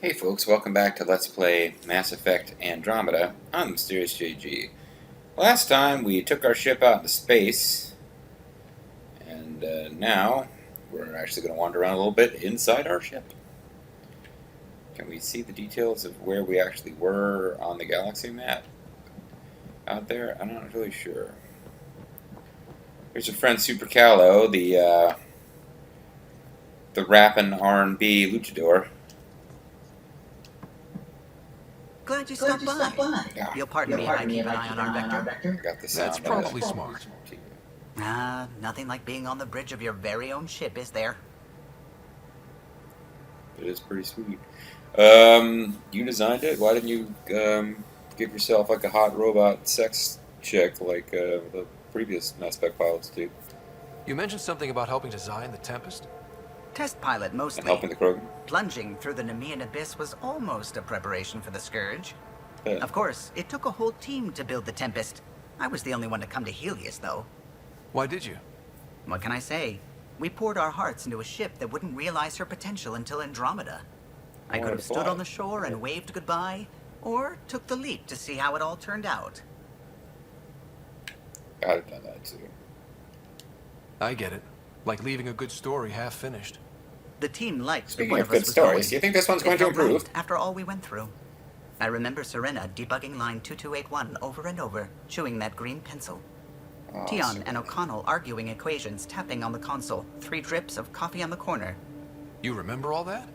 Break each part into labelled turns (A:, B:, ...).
A: Hey folks, welcome back to Let's Play Mass Effect Andromeda on MysteriousJG. Last time we took our ship out into space, and now we're actually going to wander around a little bit inside our ship. Can we see the details of where we actually were on the galaxy map out there? I'm not really sure. Here's your friend Super Callow, the rapping R&B luchador.
B: Glad you stopped by.
A: Yeah.
B: You'll pardon me if I keep an eye on our vector.
A: Got the sound.
C: That's probably smart.
B: Nothing like being on the bridge of your very own ship, is there?
A: It is pretty sweet. You designed it? Why didn't you give yourself like a hot robot sex chick like the previous Mass Effect pilots do?
C: You mentioned something about helping design the Tempest?
B: Test pilot mostly.
A: And helping the Krogan?
B: Plunging through the Nemean abyss was almost a preparation for the Scourge.
A: Yeah.
B: Of course, it took a whole team to build the Tempest. I was the only one to come to Helios, though.
C: Why did you?
B: What can I say? We poured our hearts into a ship that wouldn't realize her potential until Andromeda. I could have stood on the shore and waved goodbye, or took the leap to see how it all turned out.
A: I'd have done that too.
C: I get it. Like leaving a good story half finished.
B: The team liked that
A: Speaking
B: one
A: of
B: of
A: good
B: us was
A: stories,
B: going.
A: do you think this one's
B: It
A: going to
B: felt
A: improve?
B: right after all we went through. I remember Serena debugging line 2281 over and over, chewing that green pencil.
A: Oh,
B: Tion and O'Connell arguing equations, tapping on the console, 3 drips of coffee on the corner.
C: You remember all that?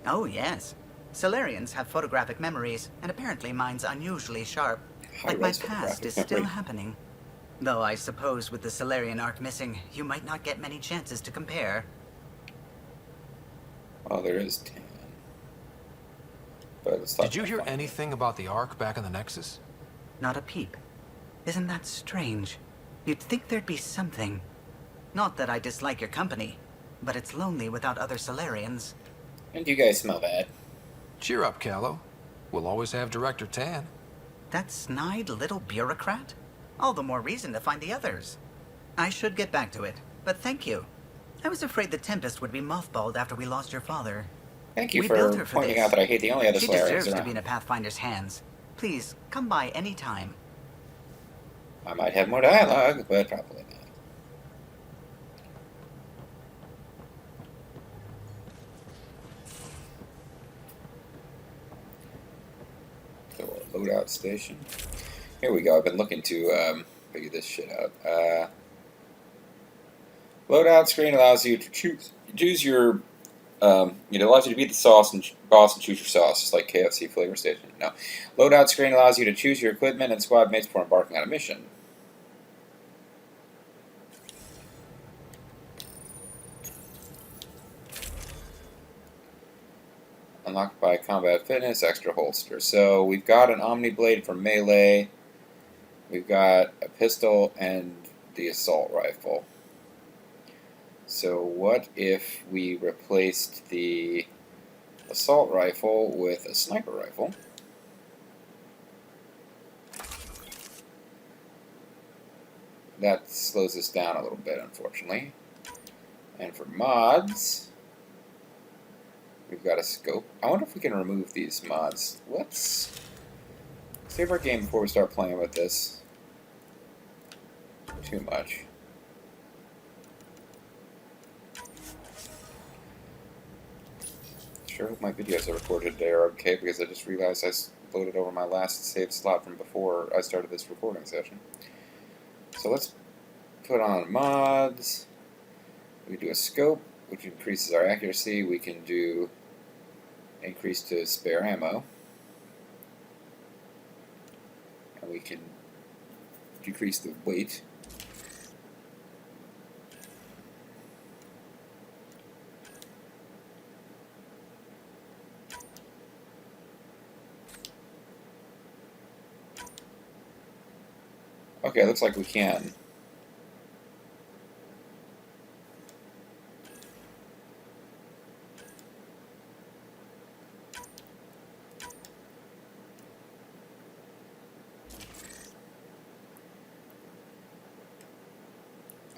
B: Oh, yes. Solarians have photographic memories, and apparently mine's unusually sharp. Like my
A: High-res
B: past is
A: photographic
B: still
A: memory.
B: happening. Though I suppose with the Solarian arc missing, you might not get many chances to compare.
A: Oh, there is 10. But let's talk
C: Did you
A: about
C: hear
A: fun.
C: anything about the Ark back in the Nexus?
B: Not a peep. Isn't that strange? You'd think there'd be something. Not that I dislike your company, but it's lonely without other Solarians.
A: And you guys smell bad.
C: Cheer up, Callow. We'll always have Director Tan.
B: That snide little bureaucrat? All the more reason to find the others. I should get back to it, but thank you. I was afraid the Tempest would be mothballed after we lost your father.
A: Thank you
B: We built
A: for
B: her for
A: pointing
B: this.
A: out that I hate the only other
B: She
A: Solarians
B: deserves to
A: around.
B: be in a Pathfinder's hands. Please, come by any time.
A: I might have more dialogue, but probably not. So, loadout station. Here we go. I've been looking to figure this shit out. Loadout screen allows you to choose your. It allows you to beat the sauce and boss and choose your sauce, just like KFC flavor station. No, loadout screen allows you to choose your equipment and squad mates before embarking on a mission. Unlocked by combat fitness, extra holster. So we've got an Omni Blade for melee. We've got a pistol and the assault rifle. So what if we replaced the assault rifle with a sniper rifle? That slows us down a little bit, unfortunately. And for mods, we've got a scope. I wonder if we can remove these mods. Let's save our game before we start playing with this. Too much. Sure hope my videos are recorded today are okay, because I just realized I loaded over my last saved slot from before I started this recording session. So let's put on mods. We do a scope, which increases our accuracy. We can do increase to spare ammo. And we can decrease the weight. Okay, looks like we can.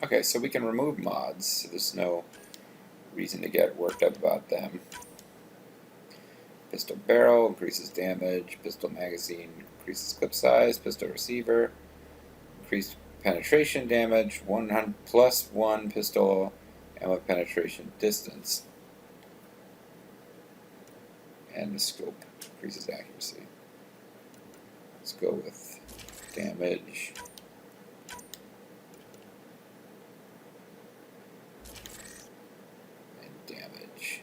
A: Okay, so we can remove mods, so there's no reason to get worked up about them. Pistol barrel increases damage. Pistol magazine increases clip size. Pistol receiver increased penetration damage. 100 plus 1 pistol ammo penetration distance. And the scope increases accuracy. Let's go with damage. And damage.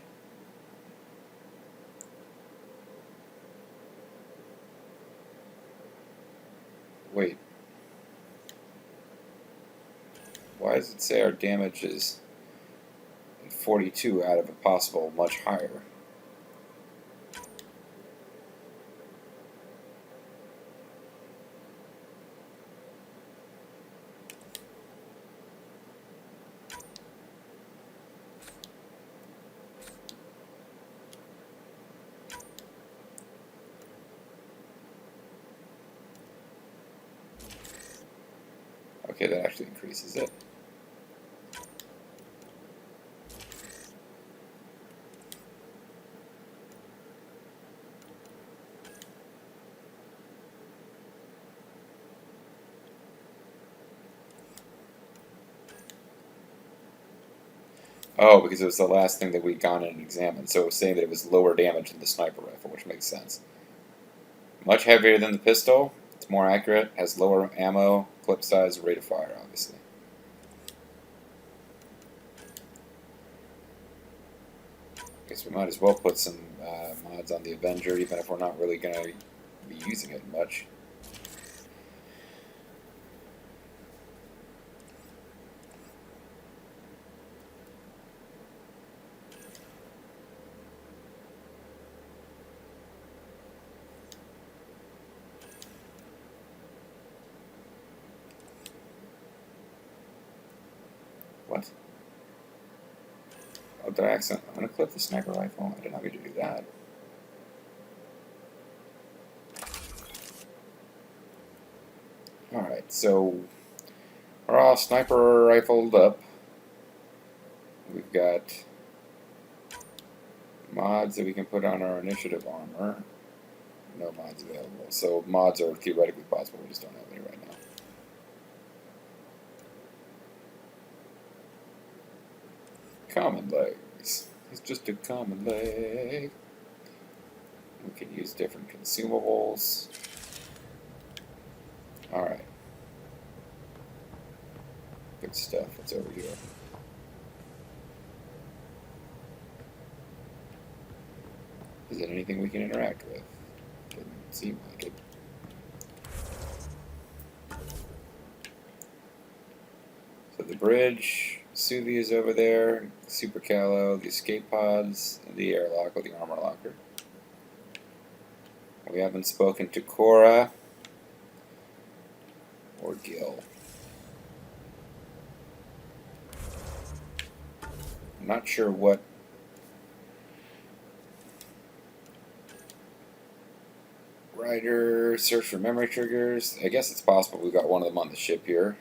A: Wait. Why does it say our damage is 42 out of a possible much higher? Okay, that actually increases it. Oh, because it was the last thing that we'd gone in and examined, so it was saying that it was lower damage than the sniper rifle, which makes sense. Much heavier than the pistol, it's more accurate, has lower ammo, clip size, rate of fire, obviously. Guess we might as well put some mods on the Avenger, even if we're not really going to be using it much. What? Oh, did I accident? I'm going to clip the sniper rifle. I did not mean to do that. Alright, so we're all sniper rifled up. We've got mods that we can put on our initiative armor. No mods available. So mods are theoretically possible, we just don't have any right now. Common legs. It's just a common leg. We can use different consumables. Alright. Good stuff. What's over here? Is it anything we can interact with? Doesn't seem like it. So the bridge, Suvi is over there, Super Calo, the escape pods, and the airlock or the armor locker. We haven't spoken to Kora or Gil. I'm not sure what Rider, search for memory triggers. I guess it's possible we got one of them on the ship here.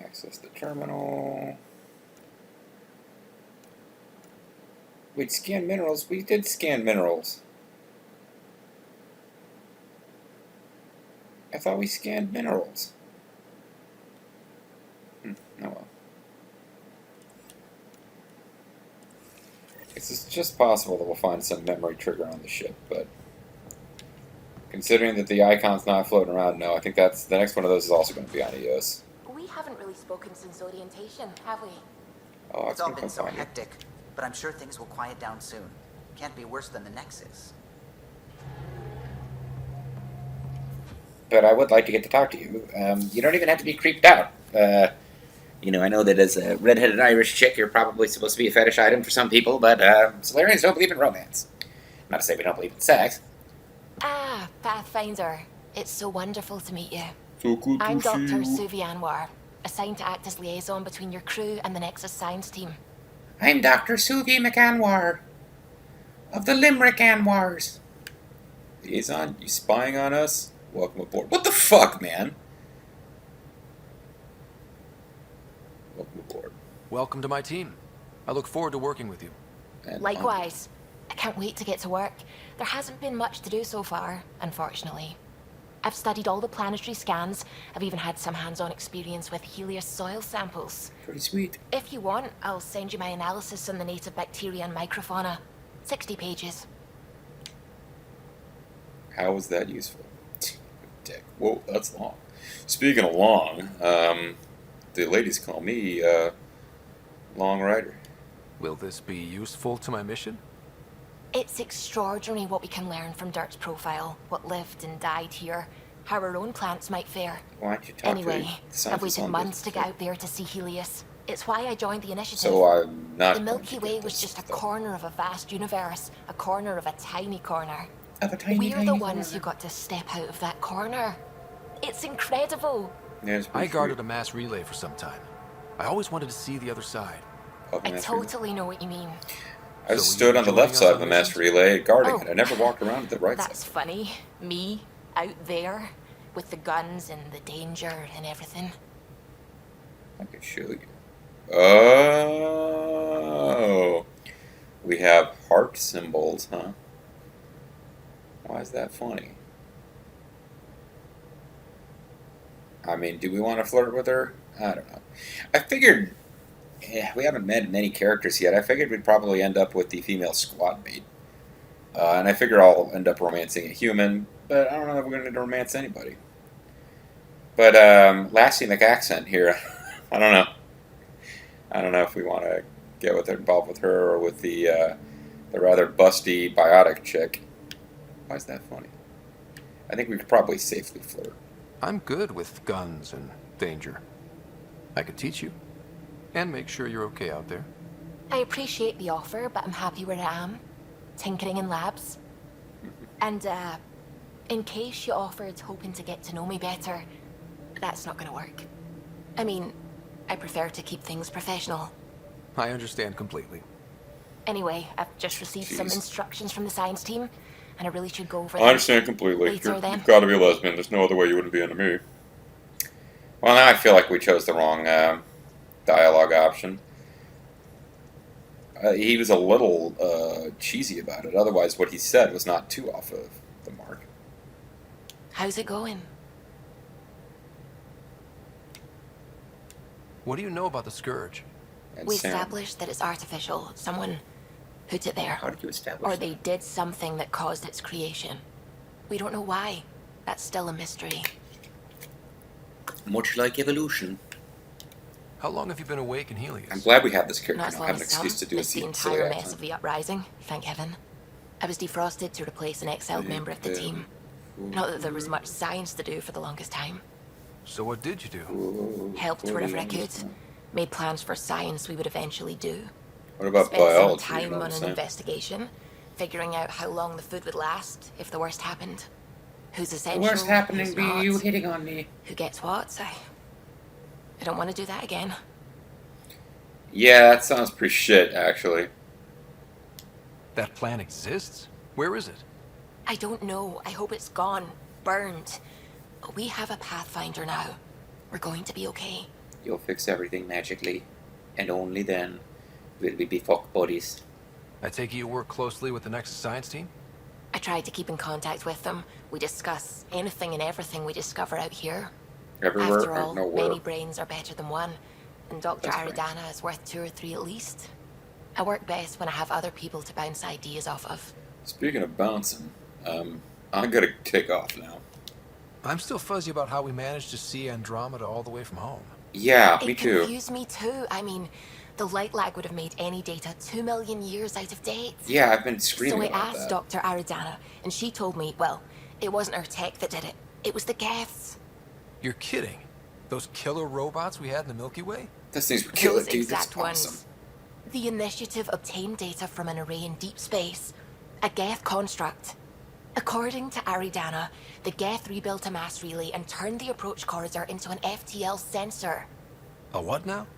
A: Access the terminal. Wait, scan minerals? We did scan minerals. I thought we scanned minerals. Oh well. It's just possible that we'll find some memory trigger on the ship, but considering that the icon's not floating around, no, I think that's the next one of those is also going to be on EOS.
D: We haven't really spoken since orientation, have we?
A: Oh,
B: It's all been so hectic, but I'm sure things will quiet down soon. Can't be worse than the Nexus.
A: But I would like to get to talk to you. You don't even have to be creeped out. You know, I know that as a redheaded Irish chick, you're probably supposed to be a fetish item for some people, but Solarians don't believe in romance. Not to say we don't believe in sex.
D: Ah, Pathfinder. It's so wonderful to meet you.
A: So good to
D: I'm Dr.
A: see you.
D: Suvi Anwar, assigned to act as liaison between your crew and the Nexus science team.
A: I'm Dr. Suvi McAnwar of the Limerick Anwars. Liaison, you spying on us? Welcome aboard. What the fuck, man? Welcome aboard.
C: Welcome to my team. I look forward to working with you.
A: And
D: Likewise. I can't wait to get to work. There hasn't been much to do so far, unfortunately. I've studied all the planetary scans. I've even had some hands-on experience with Helios soil samples.
A: pretty sweet.
D: If you want, I'll send you my analysis on the native bacteria and microfauna. 60 pages.
A: How was that useful? Dick. Whoa, that's long. Speaking of long, the ladies call me Long Rider.
C: Will this be useful to my mission?
D: It's extraordinary what we can learn from Dirt's profile, what lived and died here, how our own plants might fare.
A: Why don't you talk
D: Anyway,
A: to the
D: I've
A: scientists
D: waited
A: on
D: months
A: this?
D: to get out there to see Helios. It's why I joined the initiative.
A: So I'm not.
D: The
A: going
D: Milky
A: to
D: Way
A: get
D: was
A: this
D: just a
A: stuff.
D: corner of a vast universe, a corner of a tiny corner.
A: Of a tiny,
D: We're
A: tiny
D: the ones
A: corner.
D: who got to step out of that corner. It's incredible.
A: Yeah, it's pretty
C: I guarded
A: sweet.
C: a mass relay for some time. I always wanted to see the other side.
A: Of
D: I
A: mass relay.
D: totally know what you mean.
A: I
C: So
A: stood
C: you
A: on the
C: joining
A: left
C: us
A: side
C: on
A: of the mass
C: missions?
A: relay guarding
D: Oh.
A: it. I never walked around to the right
D: That's
A: side.
D: funny. Me, out there, with the guns and the danger and everything.
A: I could show you. Oh, we have heart symbols, huh? Why is that funny? I mean, do we want to flirt with her? I don't know. I figured we haven't met many characters yet. I figured we'd probably end up with the female squad mate. And I figure I'll end up romancing a human, but I don't know if we're going to romance anybody. But Lassianic accent here, I don't know. I don't know if we want to get involved with her or with the rather busty biotic chick. Why is that funny? I think we could probably safely flirt.
C: I'm good with guns and danger. I could teach you. And make sure you're okay out there.
D: I appreciate the offer, but I'm happy where I am. Tinkering in labs. And, in case you offered hoping to get to know me better, that's not gonna work. I mean, I prefer to keep things professional.
C: I understand completely.
D: Anyway, I've just received some
A: Jeez.
D: instructions from the science team, and I really should go over
A: I
D: them.
A: understand completely.
D: Later, then.
A: You've got to be a lesbian. There's no other way you wouldn't be into me. Well, now I feel like we chose the wrong dialogue option. He was a little cheesy about it. Otherwise, what he said was not too off of the mark.
D: How's it going?
C: What do you know about the Scourge?
A: And
D: We
A: Sam,
D: established that it's artificial. Someone put it there.
A: how did you establish
D: Or
A: that?
D: they did something that caused its creation. We don't know why. That's still a mystery.
A: Much like evolution.
C: How long have you been awake in Helios?
A: I'm glad we have this character
D: Not as
A: now.
D: long
A: Have an
D: as some.
A: excuse to do a
D: It's the
A: silly
D: entire mess
A: accent.
D: of the uprising, thank heaven. I was defrosted to replace an exiled member of the team. Not that there was much science to do for the longest time.
C: So what did you do?
A: Whoa,
D: Helped
A: what
D: wherever
A: do
D: I
A: you
D: could.
A: understand?
D: Made plans for science we would eventually do.
A: What about
D: Spent some
A: biology?
D: time
A: You know what
D: on
A: I'm
D: an
A: saying?
D: investigation, figuring out how long the food would last if the worst happened. Who's
A: The
D: essential?
A: worst happening
D: who's
A: be
D: not,
A: you hitting on me.
D: Who gets what? I don't want to do that again.
A: Yeah, that sounds pretty shit, actually.
C: That plan exists? Where is it?
D: I don't know. I hope it's gone. Burned. We have a Pathfinder now. We're going to be okay.
A: You'll fix everything magically, and only then will we be fuck buddies.
C: I take it you work closely with the Nexus science team?
D: I tried to keep in contact with them. We discuss anything and everything we discover out here.
A: Everywhere
D: After
A: or
D: all,
A: nowhere.
D: many brains are better than one, and Dr.
A: That's right.
D: Aridana is worth 2 or 3 at least. I work best when I have other people to bounce ideas off of.
A: Speaking of bouncing, I'm gonna take off now.
C: I'm still fuzzy about how we managed to see Andromeda all the way from home.
A: Yeah, me
D: It
A: too.
D: confused me too. I mean, the light lag would have made any data 2 million years out of date.
A: Yeah, I've been
D: So
A: screaming
D: I
A: about
D: asked
A: that.
D: Dr. Aridana, and she told me, well, it wasn't her tech that did it. It was the Geths.
C: You're kidding. Those killer robots we had in the Milky Way?
A: Those things were killer,
D: Those
A: dude. That's
D: exact ones.
A: awesome.
D: The initiative obtained data from an array in deep space, a Geth construct. According to Aridana, the Geth rebuilt a mass relay and turned the approach corridor into an FTL sensor.
C: A what now?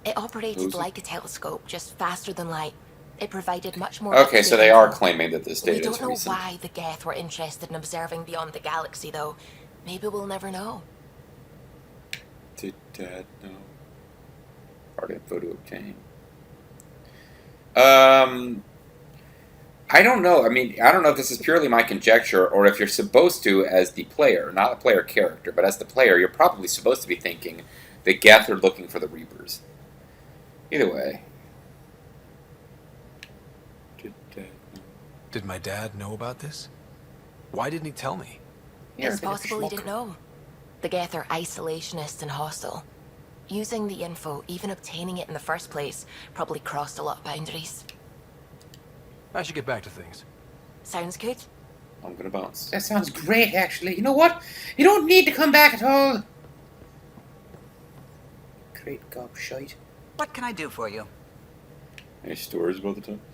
D: It operated
A: Who's it?
D: like a telescope, just faster than light. It provided much more.
A: Okay, so
D: up-to-date
A: they are
D: info.
A: claiming that this
D: We
A: data
D: don't
A: is
D: know
A: recent.
D: why the Geth were interested in observing beyond the galaxy, though. Maybe we'll never know.
A: Did Dad know? Hard info to obtain. I don't know. I mean, I don't know if this is purely my conjecture or if you're supposed to, as the player, not a player character, but as the player, you're probably supposed to be thinking the Geth are looking for the Reapers. Either way.
C: Did my dad know about this? Why didn't he tell me?
D: It's possible he didn't know. The Geth are isolationist and hostile. Using the info, even obtaining it in the first place, probably crossed a lot of boundaries.
C: I should get back to things.
D: Sounds good.
A: I'm gonna bounce. That sounds great, actually. You know what? You don't need to come back at all. Great gobshite.
B: What can I do for you?
A: Any stories about the Tempest?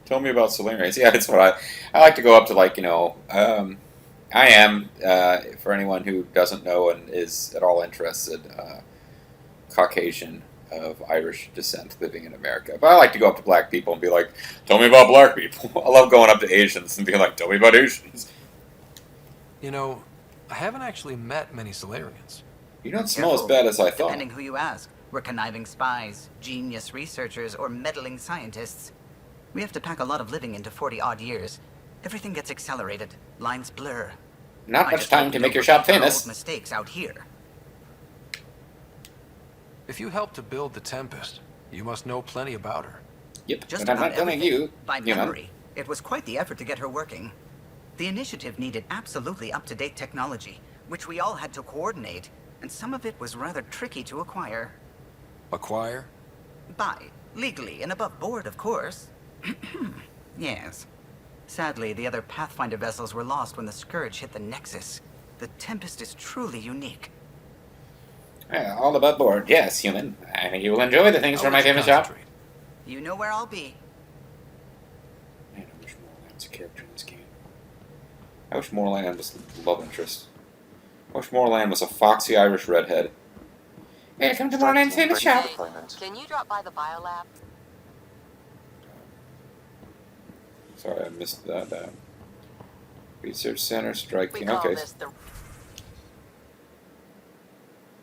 A: Tell me about Solarians. Yeah, that's what I like to go up to, like, you know, I am, for anyone who doesn't know and is at all interested, Caucasian of Irish descent living in America. But I like to go up to black people and be like, tell me about black people. I love going up to Asians and being like, tell me about Asians.
C: You know, I haven't actually met many Solarians.
A: You don't smell as bad as I thought.
B: Depending who you ask. We're conniving spies, genius researchers, or meddling scientists. We have to pack a lot of living into 40-odd years. Everything gets accelerated. Lines blur.
A: Not much time to make your shop famous.
B: Mistakes out here.
C: If you helped to build the Tempest, you must know plenty about her.
A: Yep,
B: Just
A: but I'm not telling you.
B: By memory. It was quite the effort to get her working. The initiative needed absolutely up-to-date technology, which we all had to coordinate, and some of it was rather tricky to acquire.
C: Acquire?
B: Buy. Legally and above board, of course. Yes. Sadly, the other Pathfinder vessels were lost when the Scourge hit the Nexus. The Tempest is truly unique.
A: All above board. Yes, human. I think you will enjoy the things from my famous shop.
B: You know where I'll be.
A: Man, I wish Moorland was a character in this game. I wish Moorland was the love interest. I wish Moorland was a foxy Irish redhead. Welcome to Moorland's famous shop.
D: Can you drop by the biolab?
A: Sorry, I missed that. Research Center, Strike
D: We
A: Team.
D: call
A: Okay.
D: this the...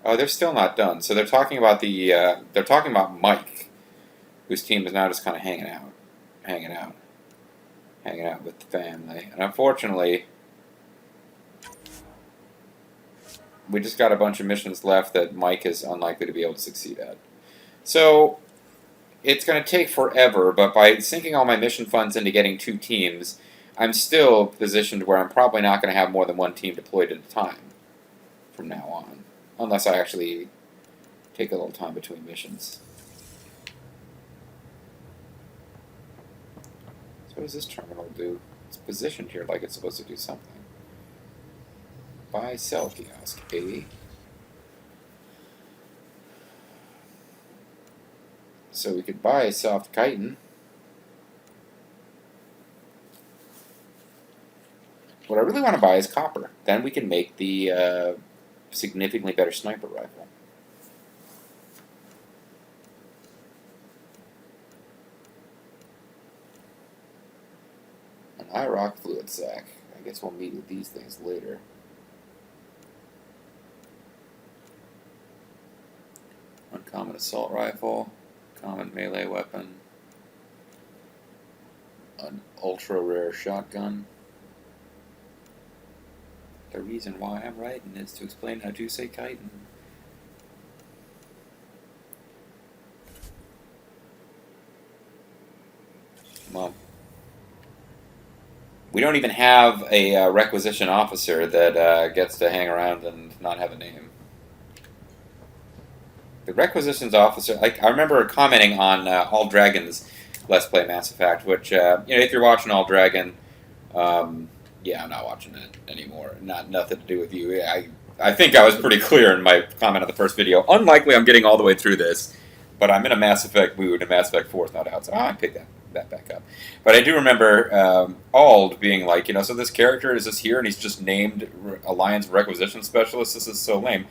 A: Oh, they're still not done. So they're talking about they're talking about Mike, whose team is now just kind of hanging out with the family. And unfortunately, we just got a bunch of missions left that Mike is unlikely to be able to succeed at. So it's going to take forever, but by sinking all my mission funds into getting 2 teams, I'm still positioned where I'm probably not going to have more than 1 team deployed at a time from now on. Unless I actually take a little time between missions. So what does this terminal do? It's positioned here like it's supposed to do something. Buy, sell kiosk, eh? So we could buy soft chitin. What I really want to buy is copper. Then we can make the significantly better sniper rifle. An IROC fluid sack. I guess we'll meet with these things later. Uncommon assault rifle. Common melee weapon. An ultra rare shotgun. The reason why I'm writing is to explain how to say chitin. Well, we don't even have a requisition officer that gets to hang around and not have a name. The requisitions officer, I remember commenting on All Dragon's Let's Play Mass Effect, which, if you're watching All Dragon, yeah, I'm not watching it anymore. Nothing to do with you. I think I was pretty clear in my comment on the first video. Unlikely I'm getting all the way through this, but I'm in a Mass Effect mood, and Mass Effect 4 is not out, so I picked that back up. But I do remember Ald being like, so this character is just here, and he's just named Alliance Requisition Specialist. This is so lame.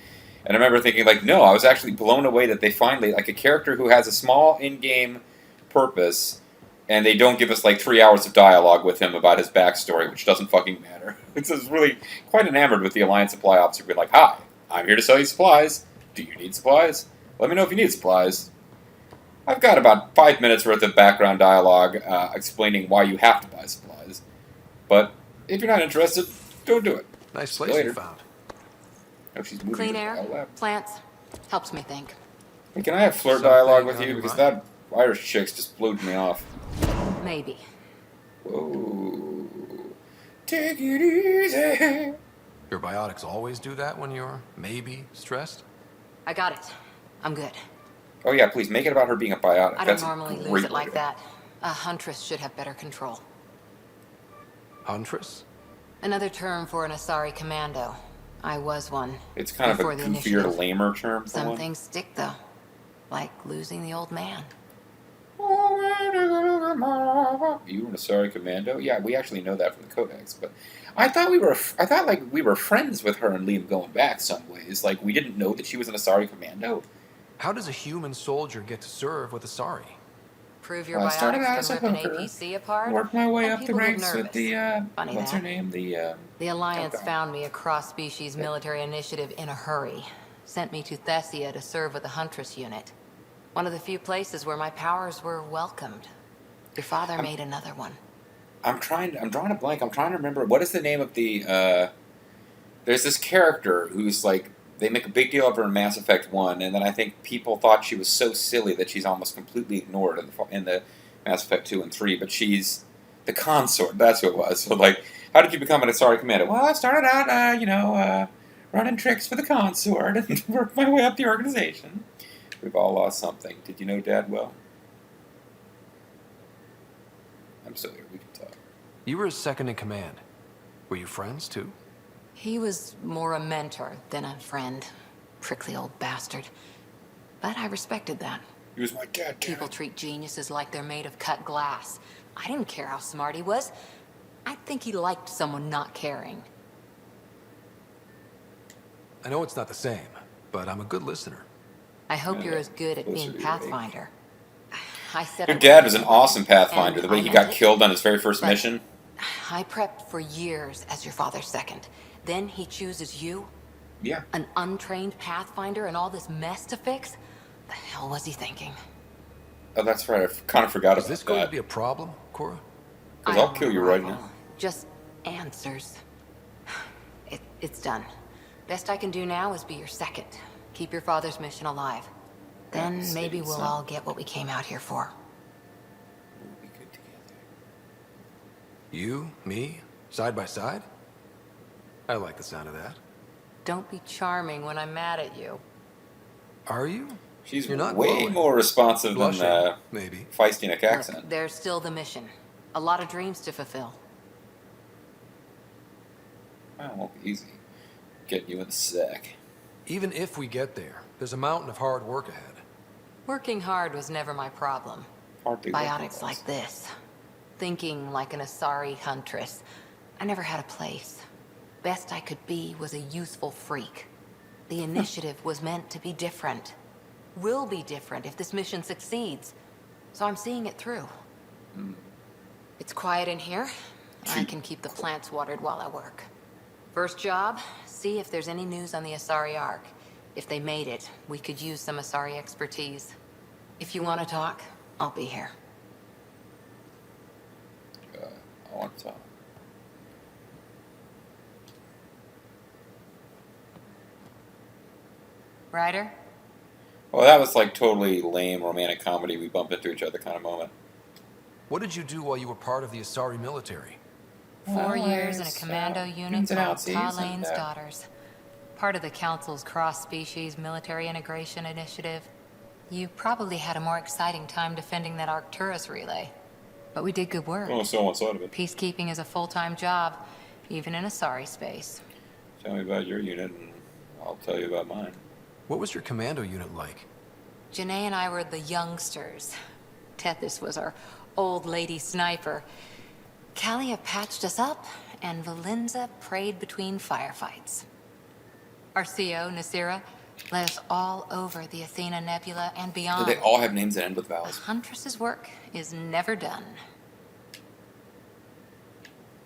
A: And I remember thinking, no, I was actually blown away that they finally, a character who has a small in-game purpose, and they don't give us 3 hours of dialogue with him about his backstory, which doesn't fucking matter. It's really quite enamored with the Alliance Supply Officer being like, hi, I'm here to sell you supplies. Do you need supplies? Let me know if you need supplies. I've got about 5 minutes worth of background dialogue explaining why you have to buy supplies. But if you're not interested, don't do it.
C: Nice
A: See you
C: place you
A: later.
C: found.
A: Oh, she's moving
D: Clean
A: to the
D: air,
A: lab.
D: plants, helps me think.
A: Hey, can I have flirt
C: Something
A: dialogue with
C: on
A: you?
C: your
A: Because
C: mind?
A: that Irish chick's just blew me off.
D: Maybe.
A: Whoa. Take it easy.
C: Your biotics always do that when you're maybe stressed?
D: I got it. I'm good.
A: Oh yeah, please make it about her being a biotic.
D: I don't
A: That's
D: normally
A: a
D: lose
A: great
D: it like
A: way to-
D: that. A huntress should have better control.
C: Huntress?
D: Another term for an Asari commando. I was one.
A: It's kind of a
D: before the
A: goofier,
D: initiative.
A: lamer term for
D: Some
A: one.
D: things stick, though. Like losing the old man.
A: You were an Asari commando? Yeah, we actually know that from the Codex. But I thought we were friends with her and Liam going back some ways. Like we didn't know that she was an Asari commando.
C: How does a human soldier get to serve with Asari?
D: Prove your
A: Well, I started out
D: biotics
A: as a
D: can rip an
A: hooker.
D: APC apart.
A: Worked my way
D: and
A: up the
D: people get
A: ranks with
D: nervous.
A: the
D: Funny
A: what's
D: that.
A: her name? The
D: Alliance
A: okay.
D: found me a cross-species military initiative in a hurry. Sent me to Thessia to serve with the Huntress unit. One of the few places where my powers were welcomed. Your father made another one.
A: I'm drawing a blank. I'm trying to remember what is the name of the there's this character who's like they make a big deal of her in Mass Effect 1, and then I think people thought she was so silly that she's almost completely ignored in the Mass Effect 2 and 3, but she's the consort. That's who it was. So, like, how did you become an Asari commander? Well, I started out, running tricks for the consort and worked my way up the organization. We've all lost something. Did you know Dad well? I'm still here. We can talk.
C: You were his second in command. Were you friends, too?
D: He was more a mentor than a friend. Prickly old bastard. But I respected that.
A: He was my dad.
D: People treat geniuses like they're made of cut glass. I didn't care how smart he was. I think he liked someone not caring.
C: I know it's not the same, but I'm a good listener.
D: I hope you're as good at
A: Closer
D: being
A: to your
D: Pathfinder. I said
A: Your
D: I
A: dad
D: would.
A: was an awesome Pathfinder. The way he got killed on his very first
D: But-
A: mission.
D: I prepped for years as your father's second. Then he chooses you,
A: Yeah.
D: an untrained Pathfinder, and all this mess to fix? The hell was he thinking?
A: Oh, that's right. I kind of forgot
C: Is
A: about
C: this going
A: that.
C: to be a problem, Cora?
A: Because
D: I
A: I'll
D: don't
A: kill
D: want
A: you
D: a
A: right
D: rival.
A: now.
D: Just answers. It's done. Best I can do now is be your second. Keep your father's mission alive. Then
A: Yeah,
D: maybe
A: save
D: we'll
A: son.
D: all get what we came out here for.
A: We'll be good together.
C: You, me, side by side? I like the sound of that.
D: Don't be charming when I'm mad at you.
C: Are you?
A: She's
C: You're not
A: way
C: glowing.
A: more responsive
C: Blushing,
A: than
C: maybe.
A: feisty Nick accent.
D: Look, there's still the mission. A lot of dreams to fulfill.
A: Well, it won't be easy. Getting you in the sack.
C: Even if we get there, there's a mountain of hard work ahead.
D: Working hard was never my problem.
A: Hardly
D: Biotics like this. Thinking like an Asari huntress. I never had a place. Best I could be was a useful freak. The initiative was meant to be different. Will be different if this mission succeeds. So I'm seeing it through. It's quiet in here. I can keep the plants watered while I work. First job, see if there's any news on the Asari Ark. If they made it, we could use some Asari expertise. If you want to talk, I'll be here.
A: I want to talk.
D: Ryder?
A: Well, that was like totally lame romantic comedy. We bump into each other kind of moment.
C: What did you do while you were part of the Asari military?
D: 4
A: Well,
D: years in a
A: it's,
D: commando
A: ins
D: unit
A: and
D: called
A: outsies and,
D: Talane's Daughters. Part of the Council's cross-species military integration initiative. You probably had a more exciting time defending that Arcturus relay. But we did good work.
A: Oh, so one side of it.
D: Peacekeeping is a full-time job, even in Asari space.
A: Tell me about your unit, and I'll tell you about mine.
C: What was your commando unit like?
D: Janae and I were the youngsters. Tethys was our old lady sniper. Kalia patched us up, and Valenza prayed between firefights. Our CO, Nasira, led us all over the Athena Nebula and
A: Do
D: beyond.
A: they all have names that end with
D: The
A: vowels?
D: Huntress's work is never done.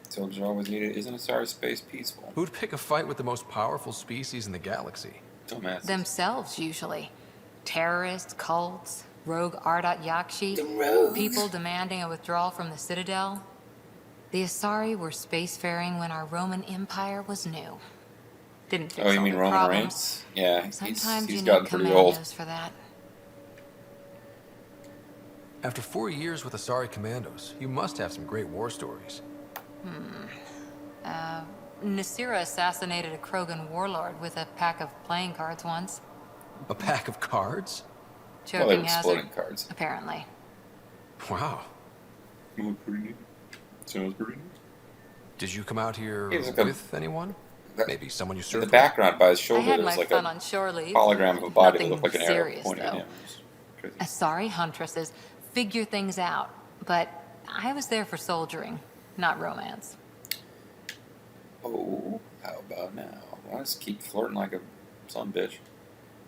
A: Soldiers always needed. Isn't Asari space peaceful?
C: Who'd pick a fight with the most powerful species in the galaxy?
A: Dumbass.
D: Themselves, usually. Terrorists, cults,
E: rogue Ardat Yakshi,
A: The rogues.
E: people demanding a withdrawal from the Citadel. The Asari were spacefaring when our Roman Empire was new. Didn't fix
A: Oh, you
E: all
A: mean
E: their
A: Roman
E: problems.
A: Reigns? Yeah,
E: Sometimes
A: he's
E: you
A: gotten
E: need
A: pretty old.
E: commandos for that.
C: After 4 years with Asari Commandos, you must have some great war stories.
E: Nasira assassinated a Krogan warlord with a pack of playing cards once.
C: A pack of cards?
A: Well, they were
E: Choking hazard,
A: exploding cards.
E: apparently.
C: Wow.
A: Pretty neat. Sounds pretty neat.
C: Did you come out here
A: He's like a-
C: with anyone? Maybe someone you
A: In
C: served
A: the
C: with?
A: background by his
E: I
A: shoulder,
E: had my
A: there's like
E: fun
A: a
E: on shore leave.
A: hologram of a body that
E: Nothing
A: looked like an arrow
E: serious,
A: pointing at
E: though.
A: him. It was crazy.
E: Asari huntresses figure things out, but I was there for soldiering, not romance.
A: Oh, how about now? Well, let's keep flirting like a son bitch.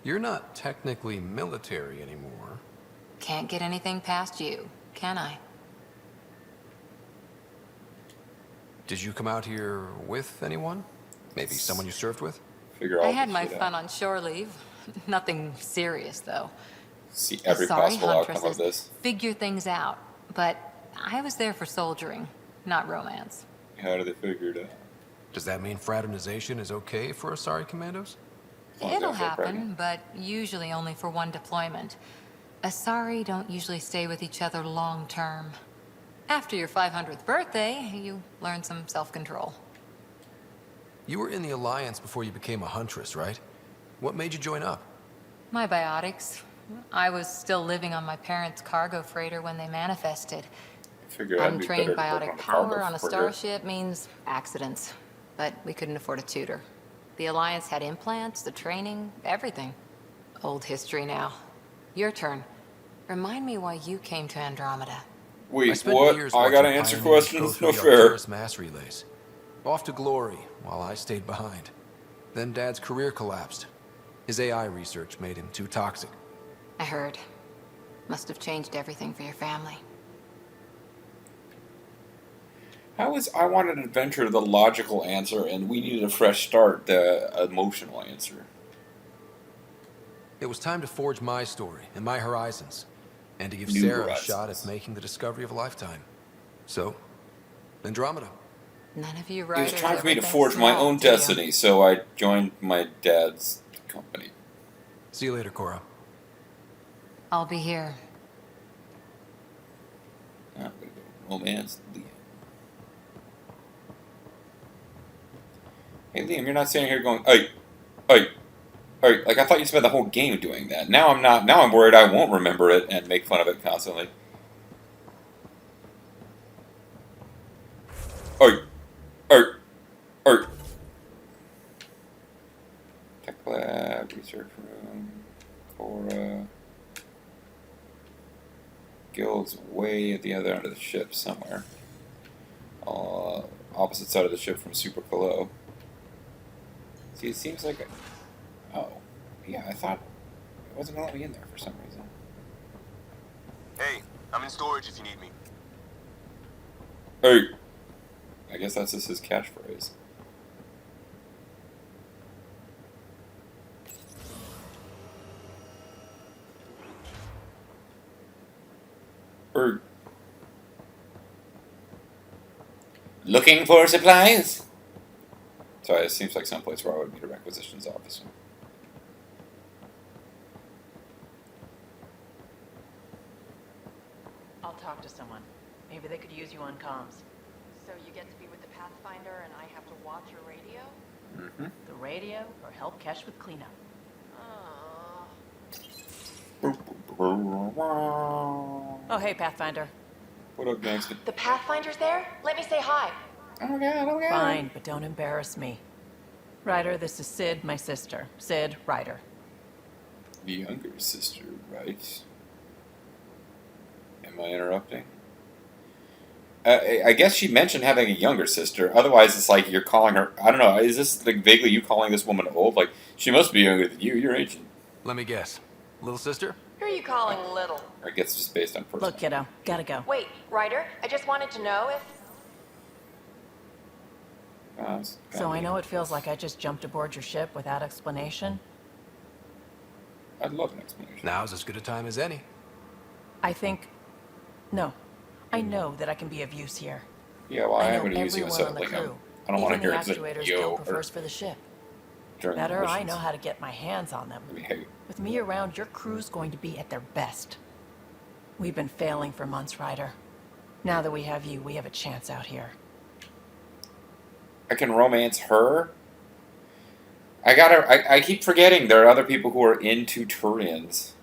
C: You're not technically military anymore.
E: Can't get anything past you, can I?
C: Did you come out here with anyone? Maybe someone you served with?
A: Figure all
E: I had
A: this
E: my
A: shit
E: fun
A: out.
E: on shore leave. Nothing serious, though.
A: See every
E: Asari
A: possible outcome of
E: huntresses
A: this.
E: figure things out, but I was there for soldiering, not romance.
A: How do they figure it out?
C: Does that mean fraternization is okay for Asari Commandos?
A: As long as
E: It'll
A: they don't get
E: happen,
A: pregnant.
E: but usually only for one deployment. Asari don't usually stay with each other long term. After your 500th birthday, you learn some self-control.
C: You were in the Alliance before you became a huntress, right? What made you join up?
E: My biotics. I was still living on my parents' cargo freighter when they manifested.
A: Figure I'd be
E: Untrained
A: better to work
E: biotic
A: on the cargo
E: power on a
A: freighter.
E: starship means accidents. But we couldn't afford a tutor. The Alliance had implants, the training, everything. Old history now. Your turn. Remind me why you came to Andromeda.
C: I
A: Wait,
C: spent
A: what?
C: years
A: I gotta
C: watching
A: answer
C: pioneers go
A: questions?
C: through
A: No
C: the
A: fair.
C: Arcturus mass relays. Off to glory, while I stayed behind. Then Dad's career collapsed. His AI research made him too toxic.
E: I heard. Must have changed everything for your family.
A: How is I wanted adventure the logical answer and we needed a fresh start the emotional answer?
C: It was time to forge my story and my horizons, and to give
A: New
C: Sarah
A: horizons.
C: a shot at making the discovery of a lifetime. So, Andromeda.
E: None of you
A: It
E: writers
A: was time for me to
E: ever think
A: forge my
E: small,
A: own
E: do you?
A: destiny, so I joined my dad's company.
C: See you later, Kora.
E: I'll be here.
A: Not gonna go romance Liam. Hey Liam, you're not sitting here going, hey, hey, hey. Like I thought you spent the whole game doing that. Now I'm not. Now I'm worried I won't remember it and make fun of it constantly. Hey, hey, hey. Tech lab, research room, Kora. Guild's way at the other end of the ship somewhere. Opposite side of the ship from Super Colo. See, it seems like oh, yeah, I thought it wasn't gonna let me in there for some reason.
F: Hey, I'm in storage if you need me.
A: Hey! I guess that's just his catchphrase. Looking for supplies? Sorry, it seems like someplace where I would meet a requisitions officer.
G: I'll talk to someone. Maybe they could use you on comms.
H: So you get to be with the Pathfinder and I have to watch your radio?
A: Mm-hmm.
G: The radio or help Kesh with cleanup. Oh, hey, Pathfinder.
A: What up, gangster?
H: The Pathfinder's there? Let me say hi.
A: Oh god, oh god.
G: Fine, but don't embarrass me. Ryder, this is Sid, my sister. Sid, Ryder.
A: The younger sister, right? Am I interrupting? I guess she mentioned having a younger sister. Otherwise, it's like you're calling her. I don't know. Is this like vaguely you calling this woman old? Like she must be younger than you. You're ancient.
C: Let me guess. Little sister?
H: Who are you calling little?
A: Or I guess it's just based on person.
G: Look, kiddo, gotta go.
H: Wait, Ryder, I just wanted to know if...
G: So I know it feels like I just jumped aboard your ship without explanation.
A: I'd love an explanation.
C: Now's as good a time as any.
G: I think... No. I know that I can be of use here.
A: Yeah, well, I
G: I
A: am
G: know
A: going to use you
G: everyone
A: instead
G: on
A: of
G: the
A: Liam.
G: crew.
A: I don't want to
G: Even
A: hear
G: the
A: it
G: actuators
A: yo
G: Gil
A: or
G: prefers for the ship.
A: during the
G: Better, I
A: missions.
G: know how to get my hands on them.
A: I mean, hey,
G: With me around, your crew's going to be at their best. We've been failing for months, Ryder. Now that we have you, we have a chance out here.
A: I can romance her. I keep forgetting there are other people who are into Turians.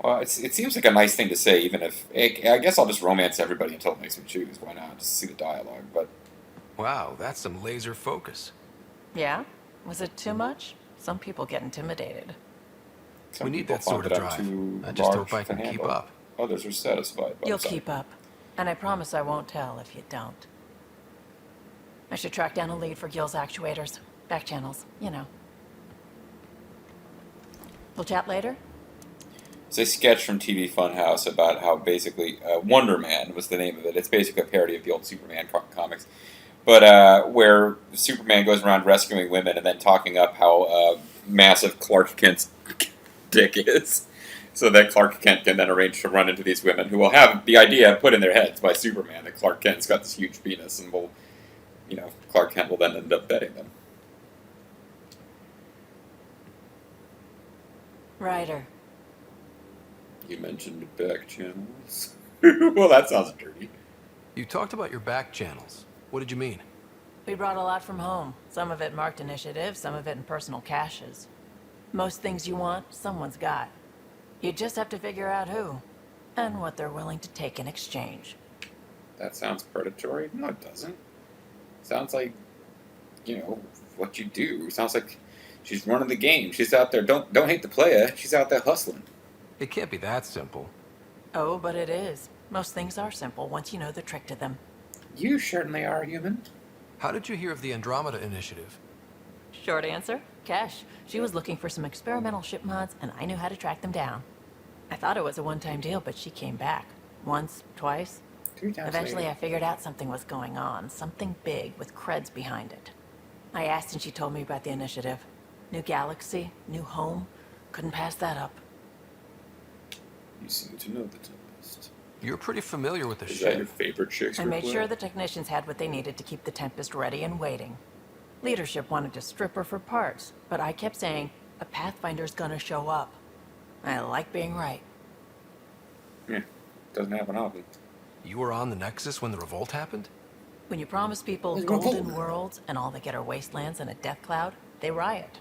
A: Well, it seems like a nice thing to say, even if... I guess I'll just romance everybody until it makes me choose. Why not? Just see the dialogue, but...
C: Wow, that's some laser focus.
G: Yeah? Was it too much? Some people get intimidated.
A: Some
C: We need
A: people
C: that sort
A: find
C: of
A: that I'm
C: drive.
A: too
C: I just
A: large
C: hope I
A: to
C: can keep
A: handle.
C: up.
A: Others are satisfied. But
G: You'll
A: I'm sorry.
G: keep up. And I promise I won't tell if you don't. I should track down a lead for Gil's actuators. Back channels, you know. We'll chat later?
A: It's a sketch from TV Funhouse about how basically Wonder Man was the name of it. It's basically a parody of the old Superman comics, but where Superman goes around rescuing women and then talking up how massive Clark Kent's dick is, so that Clark Kent can then arrange to run into these women who will have the idea put in their heads by Superman that Clark Kent's got this huge penis, and will, Clark Kent will then end up betting them.
G: Ryder.
A: You mentioned back channels. Well, that sounds dirty.
C: You talked about your back channels. What did you mean?
G: We brought a lot from home. Some of it marked initiative, some of it in personal caches. Most things you want, someone's got. You just have to figure out who, and what they're willing to take in exchange.
A: That sounds predatory. No, it doesn't. Sounds like, what you do. Sounds like she's running the game. She's out there. Don't hate the player. She's out there hustling.
C: It can't be that simple.
G: Oh, but it is. Most things are simple once you know the trick to them.
A: You certainly are human.
C: How did you hear of the Andromeda initiative?
G: Short answer, Cash. She was looking for some experimental ship mods, and I knew how to track them down. I thought it was a one-time deal, but she came back. Once, twice.
A: 3 times
G: Eventually,
A: later.
G: I figured out something was going on. Something big with creds behind it. I asked and she told me about the initiative. New galaxy, new home. Couldn't pass that up.
A: You seem to know the Tempest.
C: You're pretty familiar with the
A: Is that your
C: ship.
A: favorite Shakespeare
G: I made
A: play?
G: sure the technicians had what they needed to keep the Tempest ready and waiting. Leadership wanted to strip her for parts, but I kept saying, a Pathfinder's gonna show up. I like being right.
A: Yeah, doesn't happen often.
C: You were on the Nexus when the revolt happened?
G: When you promise people
A: There's
G: golden
A: revolt.
G: worlds and all they get are wastelands and a death cloud, they riot.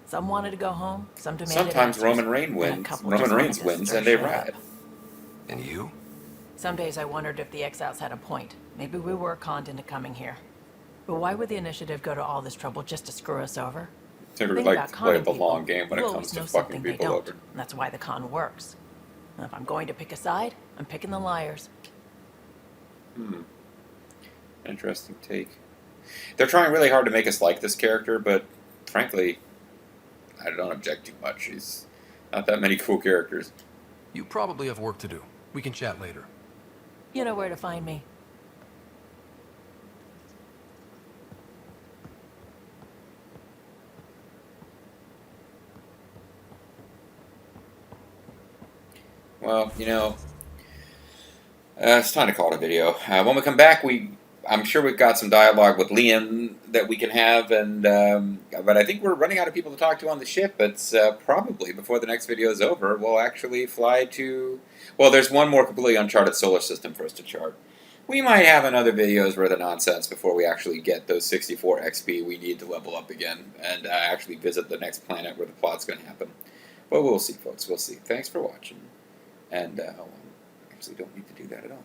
G: Some wanted to go home, some demanded
A: Sometimes
G: answers,
A: Roman Reigns
G: and a
A: wins.
G: couple
A: Roman
G: just wanted
A: Reigns
G: to
A: wins,
G: stir
A: and they
G: shit up.
A: riot.
C: And you?
G: Some days I wondered if the exiles had a point. Maybe we were conned into coming here. But why would the initiative go to all this trouble just to screw us over?
A: They
G: The thing
A: like
G: about
A: to play
G: conning
A: the
G: people,
A: long game when
G: you
A: it
G: always
A: comes to
G: know
A: fucking
G: something they
A: people
G: don't.
A: over.
G: And that's why the con works. And if I'm going to pick a side, I'm picking the liars.
A: Interesting take. They're trying really hard to make us like this character, but frankly, I don't object too much. She's not that many cool characters.
C: You probably have work to do. We can chat later.
G: You know where to find me.
A: Well, it's time to call it a video. When we come back, I'm sure we've got some dialogue with Liam that we can have, but I think we're running out of people to talk to on the ship. It's probably before the next video is over, we'll actually fly to... Well, there's one more completely uncharted solar system for us to chart. We might have another video's worth of nonsense before we actually get those 64 XP we need to level up again and actually visit the next planet where the plot's going to happen. But we'll see, folks. We'll see. Thanks for watching. And actually don't need to do that at all.